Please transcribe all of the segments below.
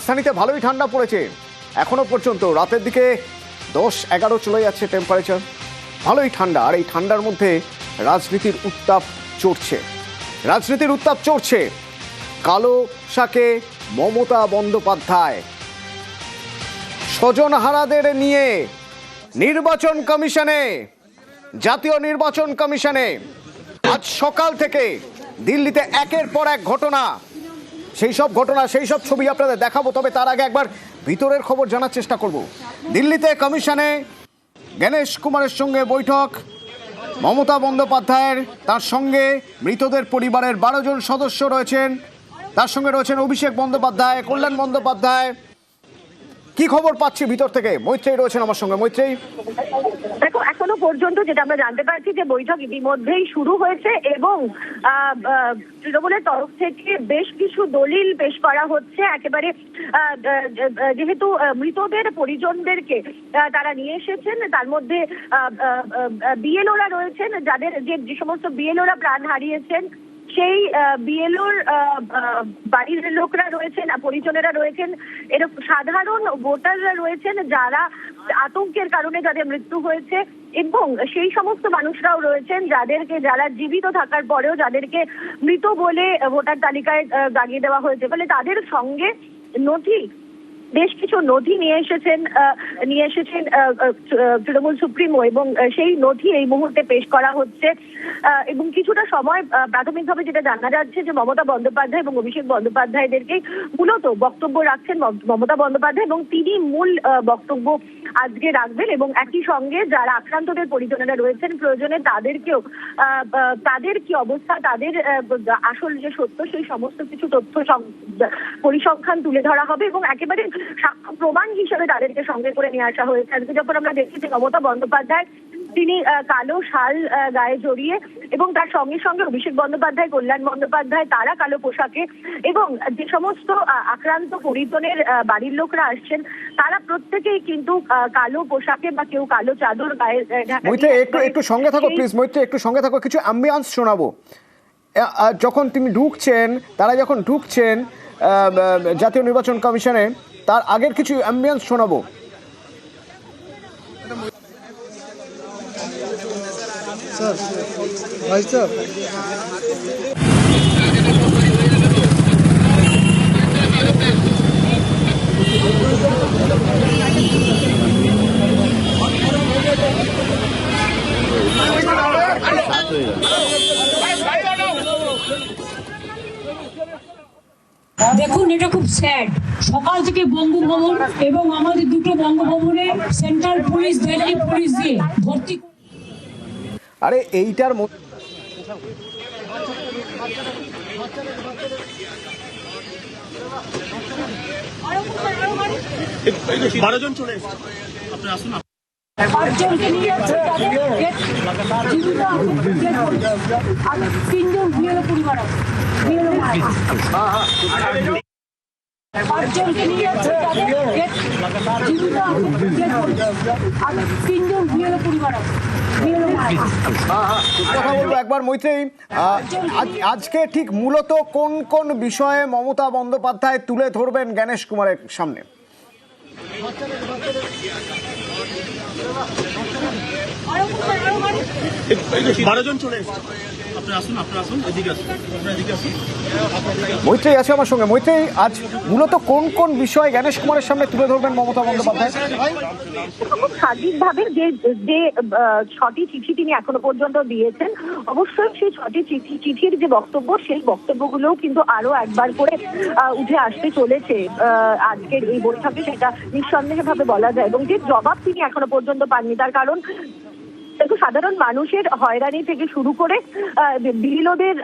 রাজধানীতে ভালোই ঠান্ডা পড়েছে এখনো পর্যন্ত। রাতের দিকে 10-11 চলে যাচ্ছে টেম্পারেচার, ভালোই ঠান্ডা। আর এই ঠান্ডার মধ্যে রাজনীতির উত্তাপ চড়ছে। কালো শাকে মমতা বন্দ্যোপাধ্যায় স্বজনহারাদের নিয়ে জাতীয় নির্বাচন কমিশনে আজ সকাল থেকে দিল্লিতে একের পর এক ঘটনা, সেই সব ছবি আপনাদের দেখাবো। তবে তার আগে একবার ভিতরের খবর জানার চেষ্টা করব। দিল্লিতে কমিশনে গণেশ কুমারের সঙ্গে বৈঠক মমতা বন্দ্যোপাধ্যায়ের, তার সঙ্গে মৃতদের পরিবারের 12 জন সদস্য রয়েছেন, তার সঙ্গে রয়েছেন অভিষেক বন্দ্যোপাধ্যায়, কল্যাণ বন্দ্যোপাধ্যায়। কি খবর পাচ্ছি ভিতর থেকে? মৈত্রেয়ী রয়েছেন আমার সঙ্গে। মৈত্রেয়ী, দেখো, এখনো পর্যন্ত যেটা আমরা জানতে পারছি যে বৈঠক ইতিমধ্যেই শুরু হয়েছে এবং তৃণমূলের তরফ থেকে বেশ কিছু দলিল পেশ করা হচ্ছে। একেবারে যেহেতু মৃতদের পরিজনদেরকে তারা নিয়ে এসেছেন, তার মধ্যে বিএলওরা রয়েছেন, যে সমস্ত বিএলওরা প্রাণ হারিয়েছেন, সেই বিএলওর বাড়ির লোকরা রয়েছেন, পরিজনেরা রয়েছেন, এরকম সাধারণ ভোটাররা রয়েছেন যারা আতঙ্কের কারণে যাদের মৃত্যু হয়েছে, এবং সেই সমস্ত মানুষরাও রয়েছেন যারা জীবিত থাকার পরেও যাদেরকে মৃত বলে ভোটার তালিকায় দাগিয়ে দেওয়া হয়েছে। ফলে তাদের সঙ্গে বেশ কিছু নথি নিয়ে এসেছেন তৃণমূল সুপ্রিমো, এবং সেই নথি এই মুহূর্তে পেশ করা হচ্ছে। এবং কিছুটা সময় প্রাথমিকভাবে যেটা জানা যাচ্ছে যে মমতা বন্দ্যোপাধ্যায় এবং অভিষেক বন্দ্যোপাধ্যায়দেরকে মূলত বক্তব্য রাখছেন মমতা বন্দ্যোপাধ্যায়, এবং তিনি মূল বক্তব্য আজকে রাখবেন। এবং একই সঙ্গে যারা আক্রান্তদের পরিজনেরা রয়েছেন, প্রয়োজনে তাদেরকেও তাদের কি অবস্থা, তাদের আসল যে সত্য, সেই সমস্ত কিছু তথ্য পরিসংখ্যান তুলে ধরা হবে এবং একেবারে সাক্ষ্য প্রমাণ হিসেবে তাদেরকে সঙ্গে করে নিয়ে আসা হয়েছে। আজকে যখন আমরা দেখছি যে মমতা বন্দ্যোপাধ্যায় তিনি কালো শাল গায়ে জড়িয়ে, এবং তার সঙ্গে সঙ্গে অভিষেক বন্দ্যোপাধ্যায়, কল্যাণ বন্দ্যোপাধ্যায়, তারা কালো পোশাকে, এবং যে সমস্ত আক্রান্ত পরিজনের বাড়ির লোকরা আসছেন তারা প্রত্যেকেই কিন্তু কালো পোশাকে বা কেউ কালো চাদর গায়ে। একটু সঙ্গে থাকো প্লিজ, মৈত্রী একটু সঙ্গে থাকো, কিছু অ্যাম্বিয়েন্স শোনাবো। যখন তারা যখন ঢুকছেন জাতীয় নির্বাচন কমিশনে, তার আগের কিছু অ্যাম্বিয়েন্স শোনাবো। দেখুন, এটা খুব স্যাড। সকাল থেকে বঙ্গভবন এবং আমাদের দুটো বঙ্গভবনে সেন্ট্রাল পুলিশ, দিল্লি পুলিশ দিয়ে ভর্তি। আরে এইটার মধ্যে বারোজন চলে এসেছে, আপনি আসুন। 5 জনকে নিয়ে যাচ্ছে, 3 জন বিএলও পরিবার আছে, বিএলও মায়ের। 5 জনকে নিয়ে যাচ্ছে, 3 জন বিএলও পরিবার আছে, বিএলও মায়ের। কথা বলবো একবার মৈত্রেয়ী, আজকে ঠিক মূলত কোন কোন বিষয়ে মমতা বন্দ্যোপাধ্যায় তুলে ধরবেন গণেশ কুমারের সামনে? বারোজন চলে এসেছে, আপনি আসুন, এদিকে আসুন। মৈত্রেয়ী আছে আমার সঙ্গে। মৈত্রেয়ী, আজ মূলত কোন কোন বিষয় গণেশ কুমারের সামনে তুলে ধরবেন মমতা বন্দ্যোপাধ্যায়? খুব স্বাধীনভাবে যে 6টি চিঠি তিনি এখনো পর্যন্ত দিয়েছেন, অবশ্যই সেই 6টি চিঠির যে বক্তব্য, সেই বক্তব্যগুলোও কিন্তু আরো একবার করে উঠে আসতে চলেছে আজকের এই বৈঠকে, সেটা নিঃসন্দেহে ভাবে বলা যায়। এবং যে জবাব তিনি এখনো পর্যন্ত পাননি, তার কারণ সাধারণ মানুষের হয়রানি থেকে শুরু করে বিএলওদের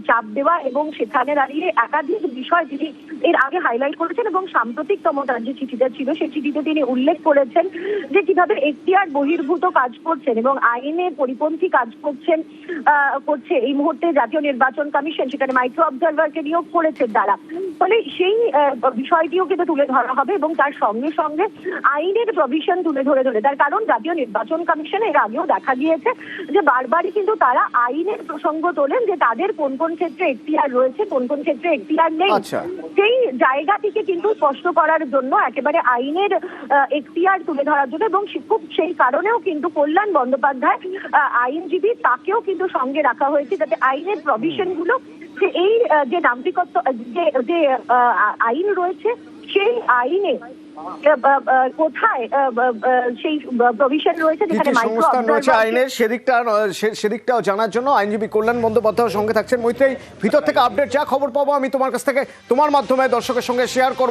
চাপ দেওয়া, এবং সেখানে দাঁড়িয়ে একাধিক বিষয় তিনি এর আগে হাইলাইট করেছেন। এবং সাম্প্রতিকতম তার যে চিঠিটা ছিল, সেই চিঠিতে তিনি উল্লেখ করেছেন যে কিভাবে এখতিয়ার বহির্ভূত কাজ করছেন এবং আইনের পরিপন্থী কাজ করছে এই মুহূর্তে জাতীয় নির্বাচন কমিশন, সেখানে মাইক্রো অবজারভারকে নিয়োগ করেছেন তারা। ফলে সেই বিষয়টিও কিন্তু তুলে ধরা হবে এবং তার সঙ্গে সঙ্গে আইনের প্রভিশন তুলে ধরে তার কারণ জাতীয় নির্বাচন কমিশন এর আগেও দেখা গিয়েছে যে বারবারই কিন্তু তারা আইনের প্রসঙ্গ তোলেন যে তাদের কোন কোন ক্ষেত্রে এখতিয়ার রয়েছে, কোন কোন ক্ষেত্রে এখতিয়ার নেই। আচ্ছা। সেই জায়গাটিকে কিন্তু স্পষ্ট করার জন্য একেবারে আইনের এখতিয়ার তুলে ধরার জন্য এবং খুব সেই কারণেও কিন্তু কল্যাণ বন্দ্যোপাধ্যায় আইনজীবী তাকেও কিন্তু সঙ্গে রাখা হয়েছে যাতে আইনের প্রভিশন গুলো যে এই যে নাগরিকত্ব যে আইন রয়েছে সেই আইনে কোথায় সেই প্রভিশন রয়েছে কি যেখানে কি মাইক্রো সংস্থান রয়েছে অবজারভার আইনের সেদিকটাও জানার জন্য আইনজীবী কল্যাণ বন্দ্যোপাধ্যায়ের সঙ্গে থাকছেন। মৈত্রেয়ী, ভিতর থেকে আপডেট যা খবর পাবো আমি তোমার কাছ থেকে তোমার মাধ্যমে দর্শকের সঙ্গে শেয়ার করব।